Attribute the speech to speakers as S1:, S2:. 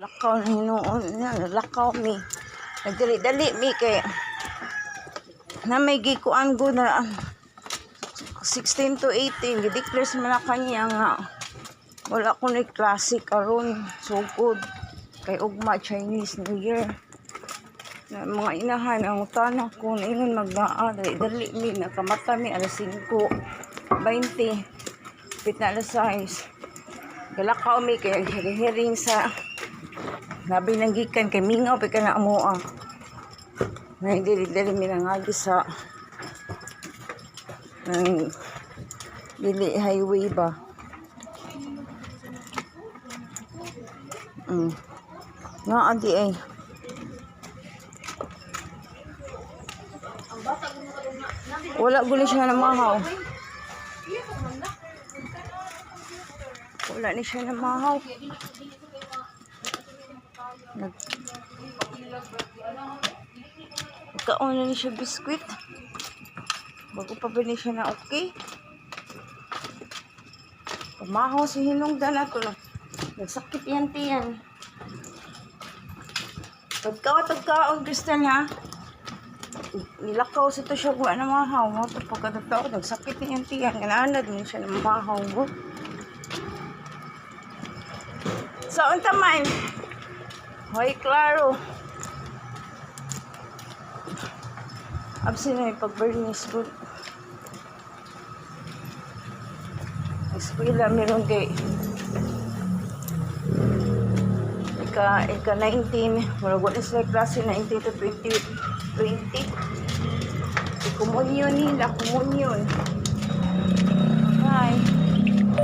S1: Lakaw na hinuon niya, lakaw mi. Nagdali-dali mi kay na may gikuan ko na 16 to 18. Gideclare man na kanya nga wala ko na klase karon sugod kay ugma Chinese New Year. Na mga inahan ang utana ko na ingon magdaan dali mi nakamata mi alas 5:20 pit na alas 6 galakaw mi kay hearing sa labi nang gikan kay mingaw pa ka na amoa na dili mi nangagi sa ng dili highway ba nga adi ay wala guli siya na mahaw. Wala ni siya na mahaw. Nagkaon na ni siya biskwit. Bago pa ba ni siya na okay. Mahaw si hinungdan na to. Nagsakit yan tiyan. Pagkaon, Kristen ha. Nilakaw sa to siya kuha na mahaw mo. Ito pagkatao, nagsakit niya yung tiyan. Gananad mo siya ng mahaw mo. So, unta man. Hoy, klaro. Absin na yung pag-burnish good. Eskwila, meron kay ika 19. Maragot na sila klase 19 to 20. Kumunyon nila, kumunyon. Bye.